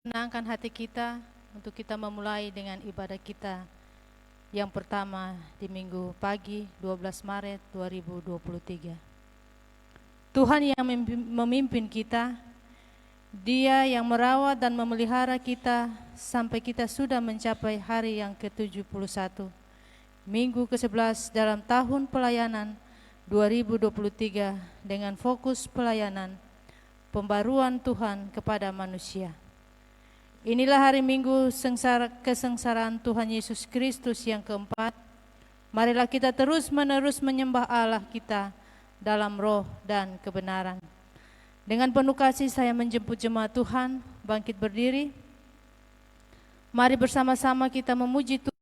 Tenangkan hati kita untuk kita memulai dengan ibadah kita yang pertama di minggu pagi 12 Maret 2023. Tuhan yang memimpin kita, Dia yang merawat dan memelihara kita sampai kita sudah mencapai hari yang ke-71, minggu ke-11 dalam tahun pelayanan 2023 dengan fokus pelayanan pembaruan Tuhan kepada manusia. Inilah hari Minggu kesengsaraan Tuhan Yesus Kristus yang keempat. Marilah kita terus-menerus menyembah Allah kita dalam roh dan kebenaran. Dengan penuh kasih saya menjemput jemaat Tuhan bangkit berdiri. Mari bersama-sama kita memuji Tuhan.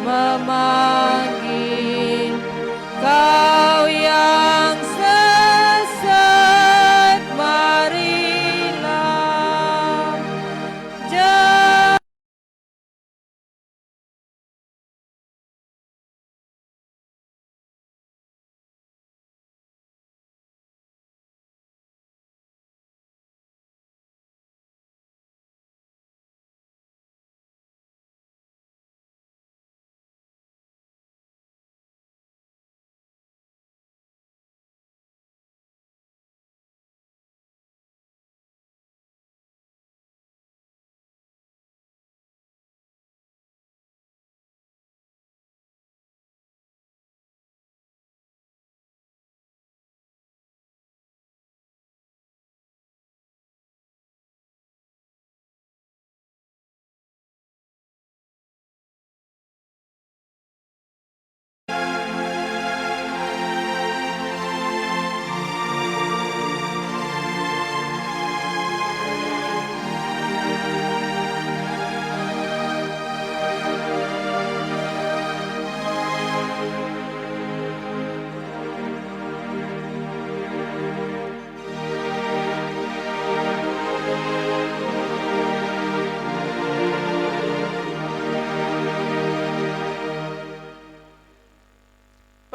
Memanggil kau yang sesat, marilah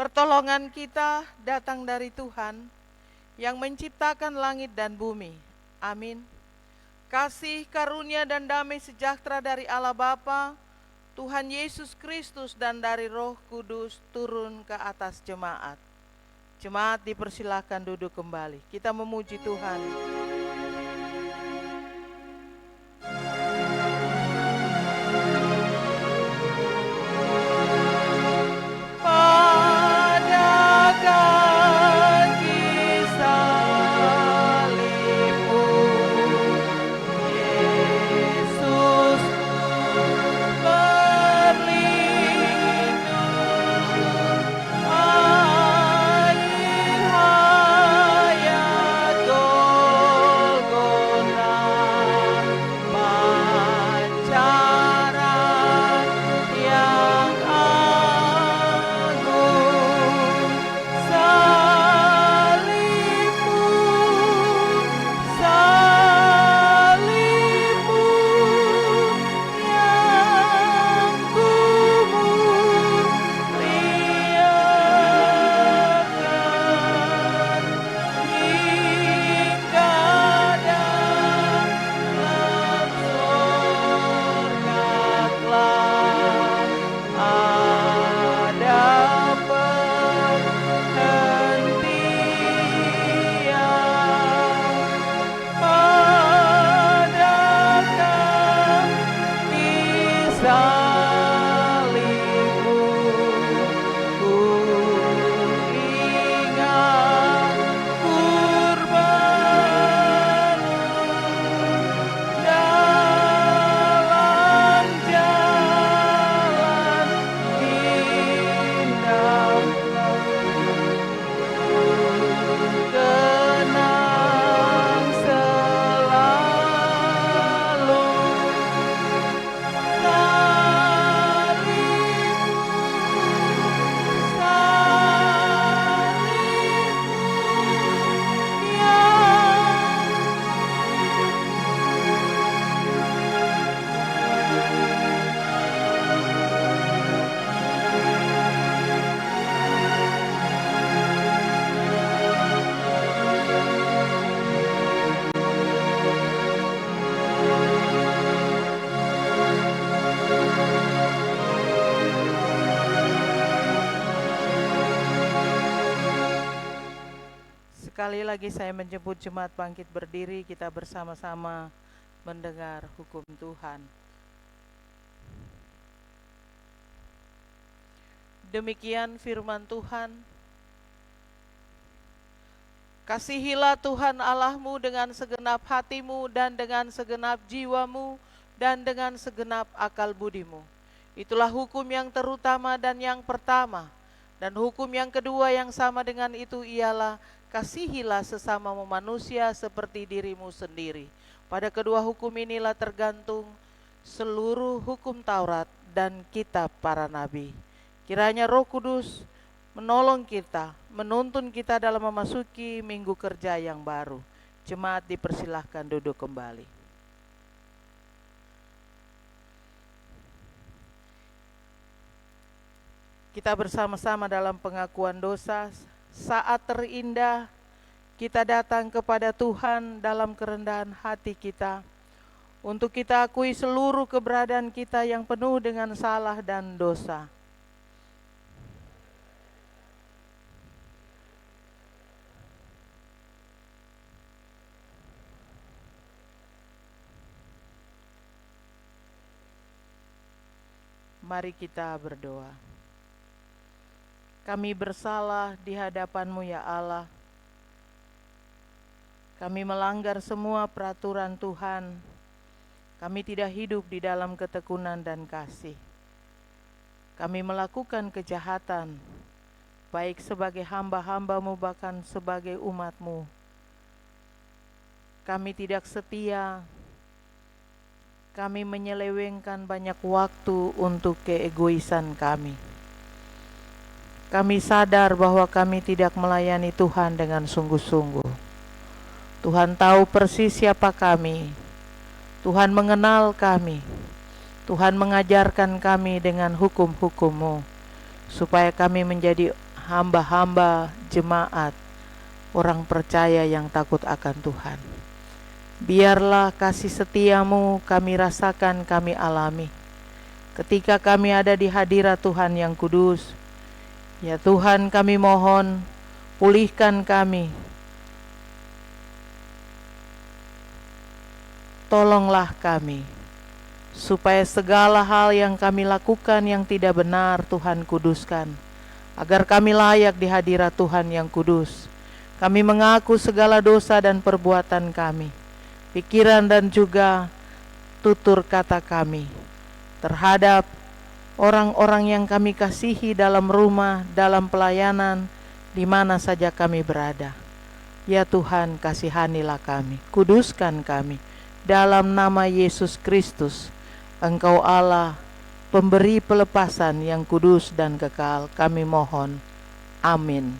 Pertolongan kita datang dari Tuhan yang menciptakan langit dan bumi. Amin. Kasih, karunia, dan damai sejahtera dari Allah Bapa, Tuhan Yesus Kristus, dan dari Roh Kudus turun ke atas jemaat. Jemaat dipersilakan duduk kembali. Kita memuji Tuhan. Sekali lagi saya menjemput jemaat bangkit berdiri, kita bersama-sama mendengar hukum Tuhan. Demikian firman Tuhan. Kasihilah Tuhan Allahmu dengan segenap hatimu dan dengan segenap jiwamu dan dengan segenap akal budimu. Itulah hukum yang terutama dan yang pertama. Dan hukum yang kedua yang sama dengan itu ialah kasihilah sesamamu manusia seperti dirimu sendiri. Pada kedua hukum inilah tergantung seluruh hukum Taurat dan kitab para nabi. Kiranya Roh Kudus menolong kita, menuntun kita dalam memasuki minggu kerja yang baru. Jemaat dipersilahkan duduk kembali. Kita bersama-sama dalam pengakuan dosa. Saat terindah kita datang kepada Tuhan dalam kerendahan hati kita, untuk kita akui seluruh keberadaan kita yang penuh dengan salah dan dosa. Mari kita berdoa. Kami bersalah di hadapan-Mu ya Allah. Kami melanggar semua peraturan Tuhan. Kami tidak hidup di dalam ketekunan dan kasih. Kami melakukan kejahatan, baik sebagai hamba-hamba-Mu bahkan sebagai umat-Mu. Kami tidak setia. Kami menyelewengkan banyak waktu untuk keegoisan kami. Kami sadar bahwa kami tidak melayani Tuhan dengan sungguh-sungguh. Tuhan tahu persis siapa kami. Tuhan mengenal kami. Tuhan mengajarkan kami dengan hukum-hukum-Mu, supaya kami menjadi hamba-hamba jemaat, orang percaya yang takut akan Tuhan. Biarlah kasih setia-Mu kami rasakan, kami alami. Ketika kami ada di hadirat Tuhan yang kudus, ya Tuhan, kami mohon, pulihkan kami. Tolonglah kami, supaya segala hal yang kami lakukan yang tidak benar Tuhan kuduskan, agar kami layak di hadirat Tuhan yang kudus. Kami mengaku segala dosa dan perbuatan kami, pikiran dan juga tutur kata kami, terhadap orang-orang yang kami kasihi dalam rumah, dalam pelayanan, di mana saja kami berada. Ya Tuhan, kasihanilah kami, kuduskan kami. Dalam nama Yesus Kristus, Engkau Allah, pemberi pelepasan yang kudus dan kekal, kami mohon. Amin.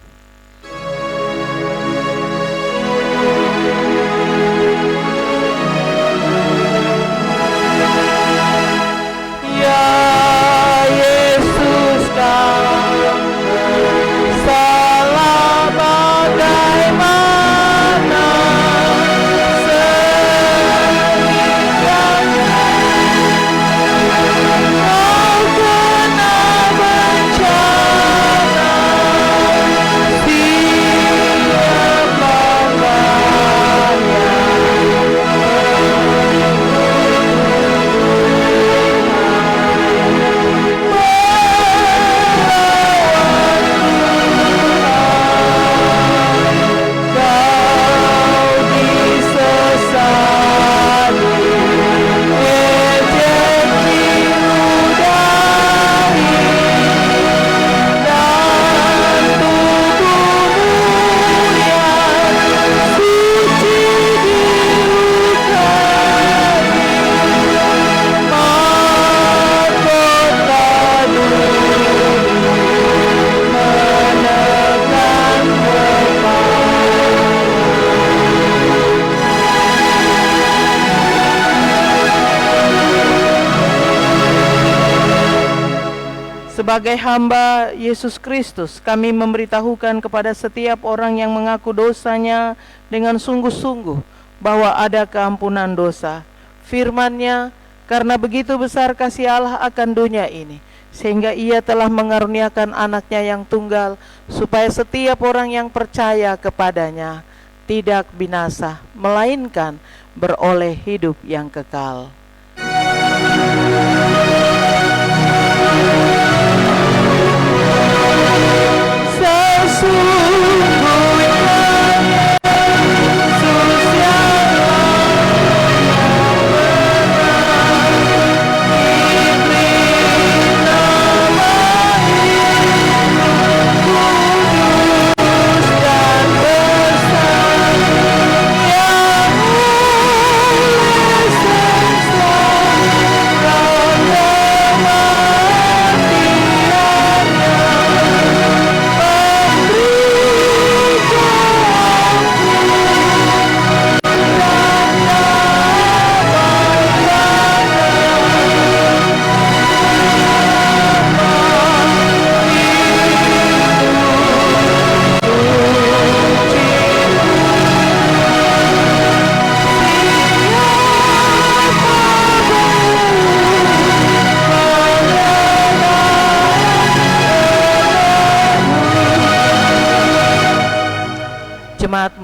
Ya Yesus, Kau salah bagaimana Kau kena bencana, Sebagai hamba Yesus Kristus, kami memberitahukan kepada setiap orang yang mengaku dosanya dengan sungguh-sungguh bahwa ada keampunan dosa. Firman-Nya, karena begitu besar kasih Allah akan dunia ini, sehingga ia telah mengaruniakan anaknya yang tunggal, supaya setiap orang yang percaya kepadanya tidak binasa, melainkan beroleh hidup yang kekal. Jemaat,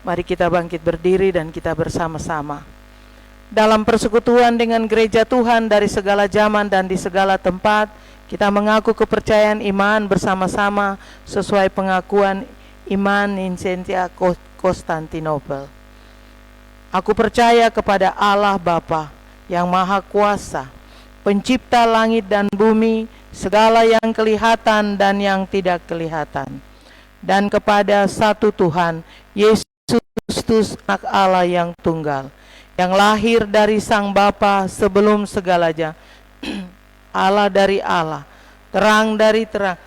mari kita bangkit berdiri dan kita bersama-sama dalam persekutuan dengan gereja Tuhan dari segala zaman dan di segala tempat. Kita mengaku kepercayaan iman bersama-sama sesuai pengakuan iman Insentia Konstantinopel. Aku percaya kepada Allah Bapa yang Maha Kuasa, pencipta langit dan bumi, segala yang kelihatan dan yang tidak kelihatan, dan kepada satu Tuhan, Yesus Kristus, Anak Allah yang tunggal, yang lahir dari Sang Bapa sebelum segalanya, Allah dari Allah, terang dari terang,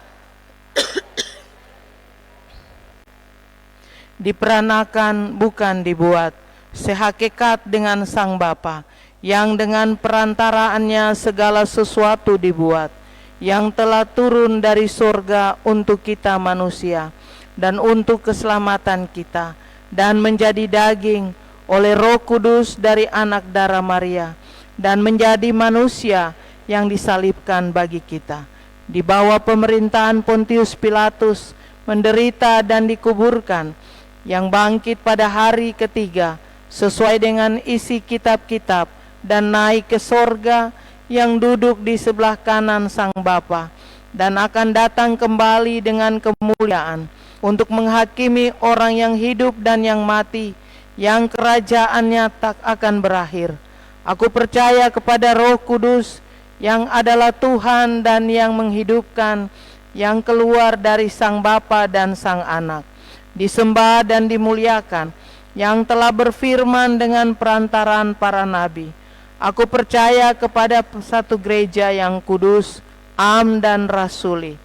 diperanakan bukan dibuat, sehakikat dengan Sang Bapa, yang dengan perantaraannya segala sesuatu dibuat, yang telah turun dari surga untuk kita manusia dan untuk keselamatan kita, dan menjadi daging oleh Roh Kudus dari anak darah Maria, dan menjadi manusia yang disalibkan bagi kita, di bawah pemerintahan Pontius Pilatus, menderita dan dikuburkan, yang bangkit pada hari ketiga sesuai dengan isi kitab-kitab, dan naik ke sorga, yang duduk di sebelah kanan Sang Bapa, dan akan datang kembali dengan kemuliaan untuk menghakimi orang yang hidup dan yang mati, yang kerajaannya tak akan berakhir. Aku percaya kepada Roh Kudus, yang adalah Tuhan dan yang menghidupkan, yang keluar dari Sang Bapa dan Sang Anak, disembah dan dimuliakan, yang telah berfirman dengan perantaraan para nabi. Aku percaya kepada satu gereja yang kudus, am dan rasuli.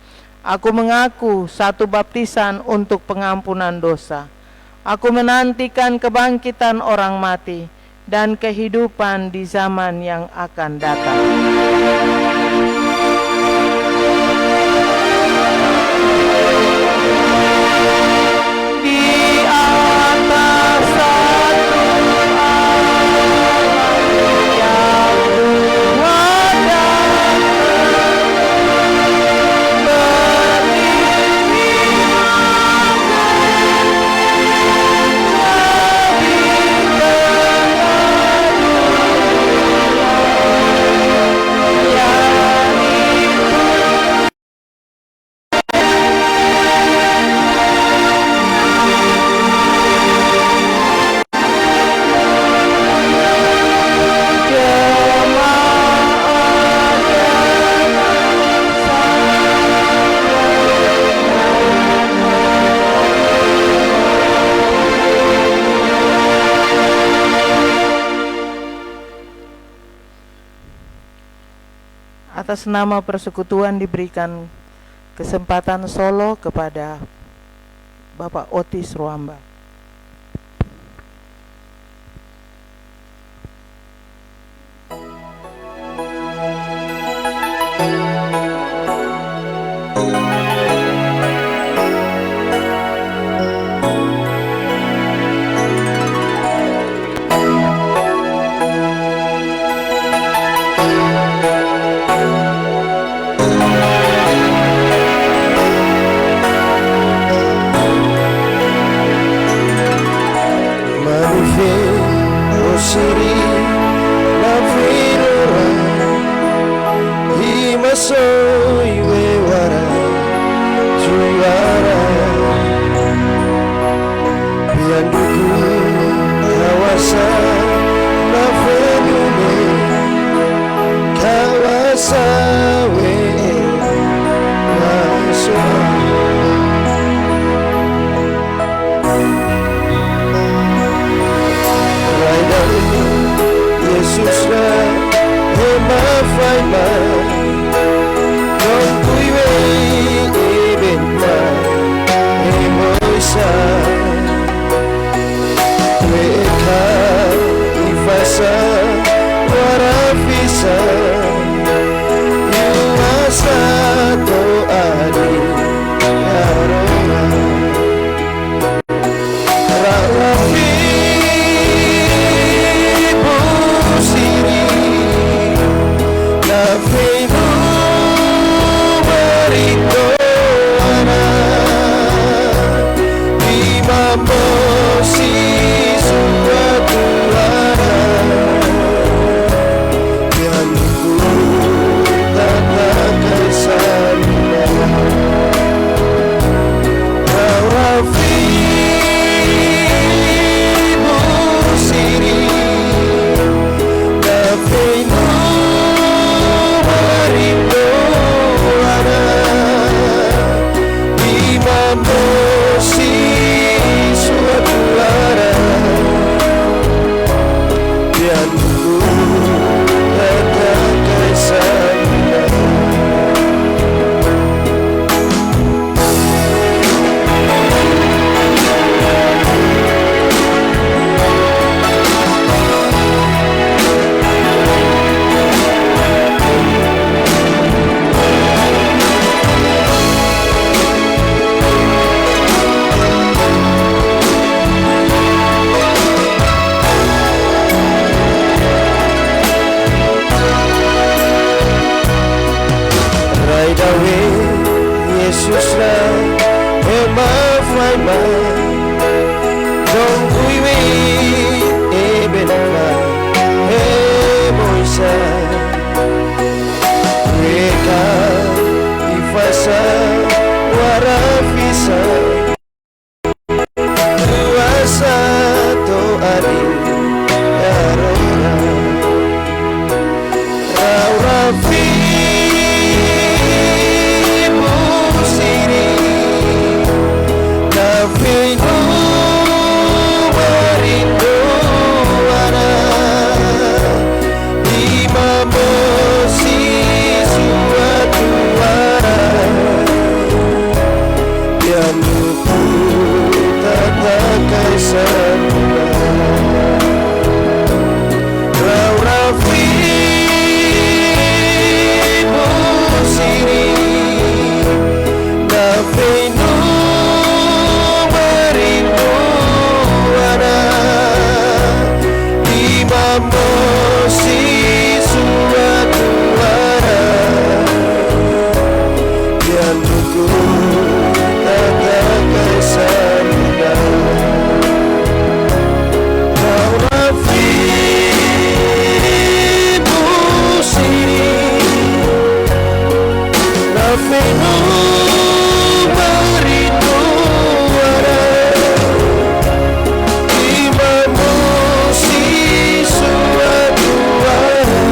Aku mengaku satu baptisan untuk pengampunan dosa. Aku menantikan kebangkitan orang mati dan kehidupan di zaman yang akan datang. Di atas satu atas nama persekutuan diberikan kesempatan solo kepada Bapak Otis Ruamba. Ifasa na fenume kawasawe maswa Raida Yesus na hema faima Kong kuiwe ibenta emoisa Weka ifasa warafisa Yuasa to adi yarona Rafi busiri Nafinu marito ana Imambo si suatu ana Yang ku tak kesana Rafi busiri Nafinu marito ana Imambo si suatu ana Yang ku tak kesana Raidawe Yesus na ema faima Dong kuiwe ebenaka emoisa Weka ifasa warafisa Kuasa to adi yarona Rafi busiri Nafinu marindo ana Imambo si suatu ana Yang ku tak kesana Rafi busiri Nafinu marindo ana Imambo si suatu ana Yang ku tak kesana Rafi busiri Nafinu marindo ana Imambo si suatu ana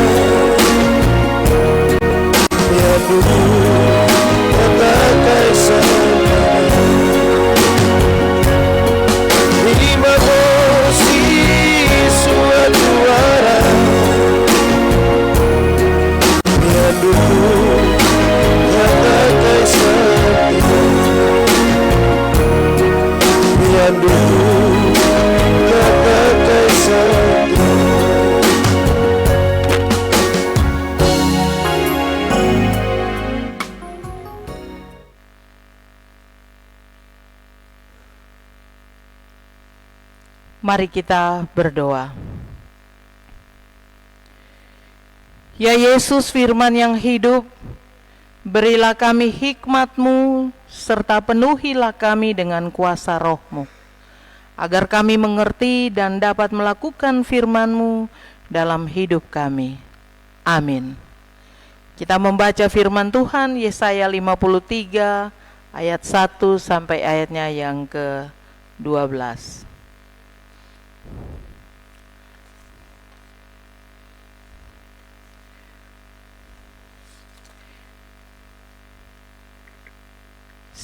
Ya dulu tak kesana Imambo si suatu ana Ya dulu tak kesana Ya dulu tak kesana Mari kita berdoa. Ya Yesus, firman yang hidup, berilah kami hikmat-Mu, serta penuhilah kami dengan kuasa Roh-Mu, agar kami mengerti dan dapat melakukan firman-Mu dalam hidup kami. Amin. Kita membaca firman Tuhan Yesaya 53 ayat 1 sampai ayatnya yang ke-12.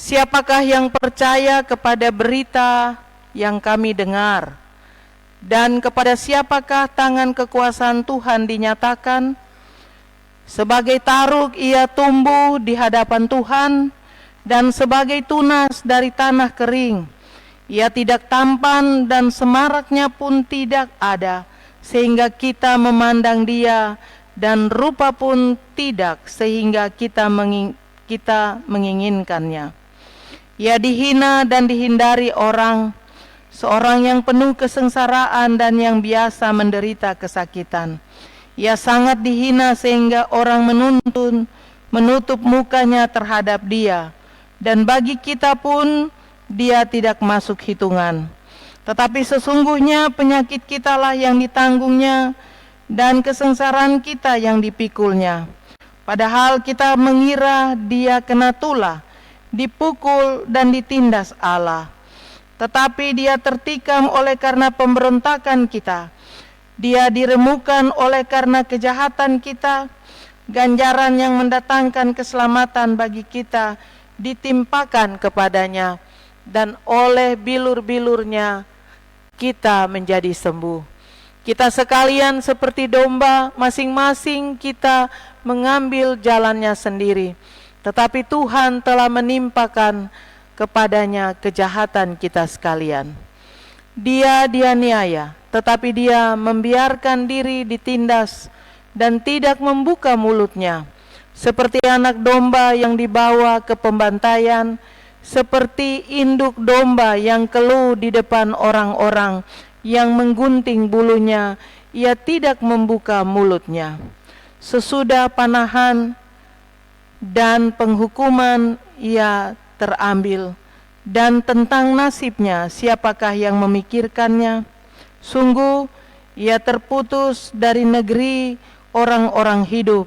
Siapakah yang percaya kepada berita yang kami dengar? Dan kepada siapakah tangan kekuasaan Tuhan dinyatakan? Sebagai taruk ia tumbuh di hadapan Tuhan, dan sebagai tunas dari tanah kering. Ia tidak tampan dan semaraknya pun tidak ada, sehingga kita memandang dia, dan rupa pun tidak, sehingga kita menginginkannya. Ia dihina dan dihindari orang, seorang yang penuh kesengsaraan dan yang biasa menderita kesakitan. Ia sangat dihina sehingga orang menutup mukanya terhadap dia, dan bagi kita pun dia tidak masuk hitungan. Tetapi sesungguhnya penyakit kitalah yang ditanggungnya, dan kesengsaraan kita yang dipikulnya. Padahal kita mengira dia kena tulah, dipukul dan ditindas Allah. Tetapi dia tertikam oleh karena pemberontakan kita, dia diremukan oleh karena kejahatan kita. Ganjaran yang mendatangkan keselamatan bagi kita ditimpakan kepadanya, dan oleh bilur-bilurnya kita menjadi sembuh. Kita sekalian seperti domba, masing-masing kita mengambil jalannya sendiri, tetapi Tuhan telah menimpakan kepadanya kejahatan kita sekalian. Dia dianiaya, tetapi dia membiarkan diri ditindas dan tidak membuka mulutnya. Seperti anak domba yang dibawa ke pembantaian, seperti induk domba yang keluh di depan orang-orang yang menggunting bulunya, ia tidak membuka mulutnya. Sesudah panahan dan penghukuman ia terambil, dan tentang nasibnya siapakah yang memikirkannya? Sungguh ia terputus dari negeri orang-orang hidup,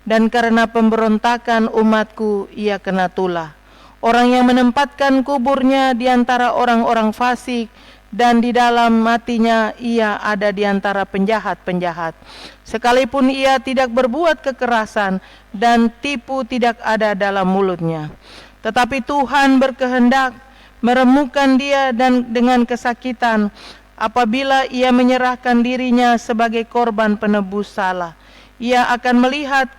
dan karena pemberontakan umatku ia kena tulah. Orang yang menempatkan kuburnya di antara orang-orang fasik, dan di dalam matinya ia ada di antara penjahat-penjahat. Sekalipun ia tidak berbuat kekerasan, dan tipu tidak ada dalam mulutnya. Tetapi Tuhan berkehendak meremukkan dia dan dengan kesakitan apabila ia menyerahkan dirinya sebagai korban penebus salah. Ia akan melihat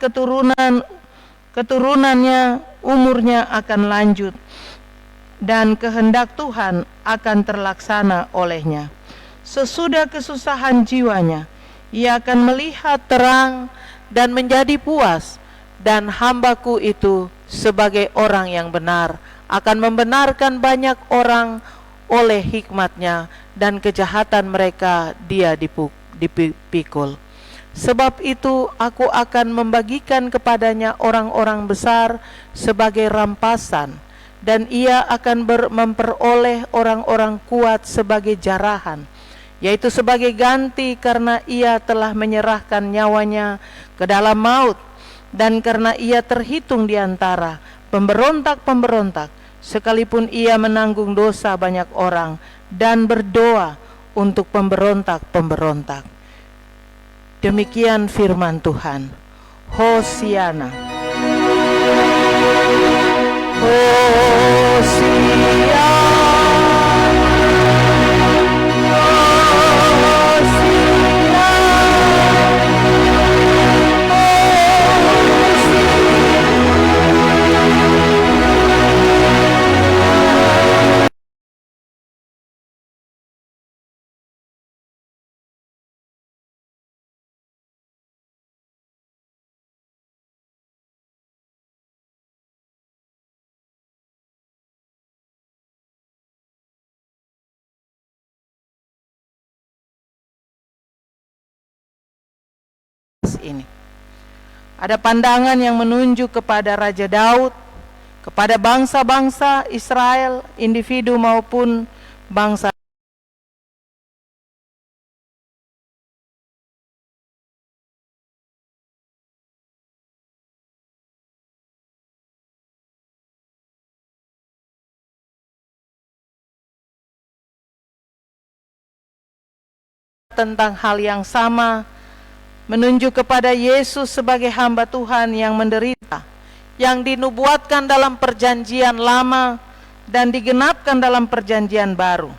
keturunannya, umurnya akan lanjut, dan kehendak Tuhan akan terlaksana olehnya. Sesudah kesusahan jiwanya, ia akan melihat terang dan menjadi puas, dan hambaku itu sebagai orang yang benar akan membenarkan banyak orang oleh hikmatnya, dan kejahatan mereka dia dipikul. Sebab itu aku akan membagikan kepadanya orang-orang besar sebagai rampasan, dan ia akan memperoleh orang-orang kuat sebagai jarahan, yaitu sebagai ganti karena ia telah menyerahkan nyawanya ke dalam maut, dan karena ia terhitung di antara pemberontak-pemberontak, sekalipun ia menanggung dosa banyak orang dan berdoa untuk pemberontak-pemberontak. Demikian firman Tuhan. Hosiana. Hosiana. Ini ada pandangan yang menunjuk kepada Raja Daud, kepada bangsa-bangsa Israel, individu maupun bangsa tentang hal yang sama, menunjuk kepada Yesus sebagai hamba Tuhan yang menderita, yang dinubuatkan dalam perjanjian lama dan digenapkan dalam perjanjian baru.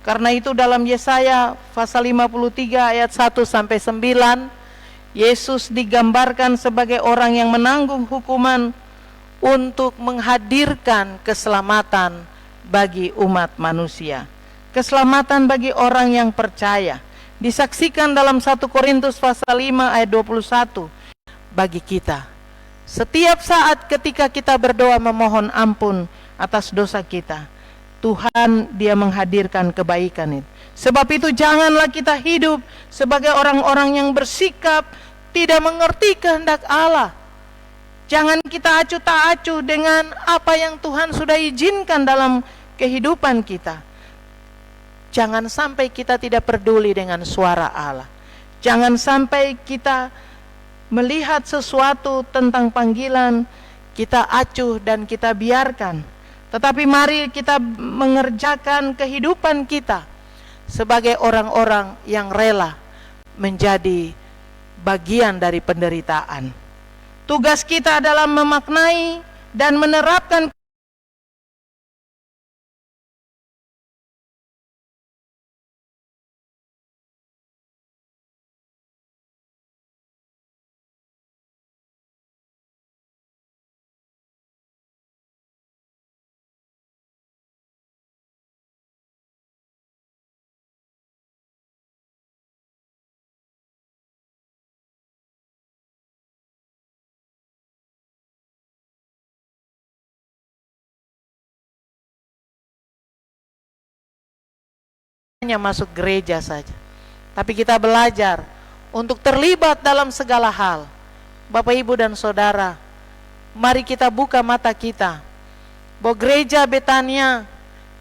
Karena itu dalam Yesaya pasal 53 ayat 1 sampai 9, Yesus digambarkan sebagai orang yang menanggung hukuman untuk menghadirkan keselamatan bagi umat manusia. Keselamatan bagi orang yang percaya. Disaksikan dalam 1 Korintus pasal 5 ayat 21 bagi kita. Setiap saat ketika kita berdoa memohon ampun atas dosa kita, Tuhan Dia menghadirkan kebaikan itu. Sebab itu janganlah kita hidup sebagai orang-orang yang bersikap tidak mengerti kehendak Allah. Jangan kita acuh tak acuh dengan apa yang Tuhan sudah izinkan dalam kehidupan kita. Jangan sampai kita tidak peduli dengan suara Allah. Jangan sampai kita melihat sesuatu tentang panggilan, kita acuh dan kita biarkan. Tetapi mari kita mengerjakan kehidupan kita sebagai orang-orang yang rela menjadi bagian dari penderitaan. Tugas kita adalah memaknai dan menerapkan hanya masuk gereja saja, tapi kita belajar untuk terlibat dalam segala hal. Bapak, Ibu, dan Saudara, mari kita buka mata kita bahwa gereja Betania,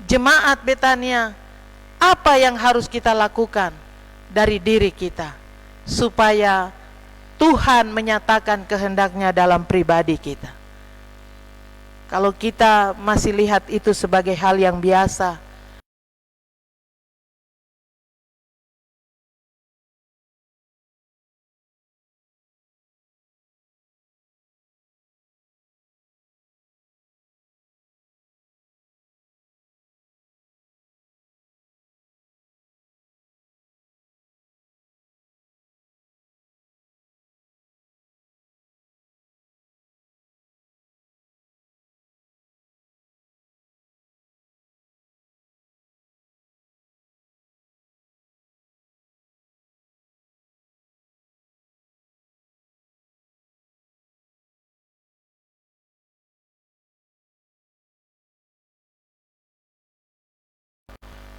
jemaat Betania, apa yang harus kita lakukan dari diri kita supaya Tuhan menyatakan kehendaknya dalam pribadi kita. Kalau kita masih lihat itu sebagai hal yang biasa,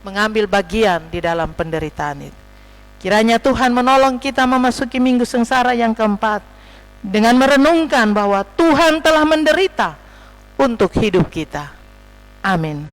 mengambil bagian di dalam penderitaan itu. Kiranya Tuhan menolong kita memasuki minggu sengsara yang keempat dengan merenungkan bahwa Tuhan telah menderita untuk hidup kita. Amin.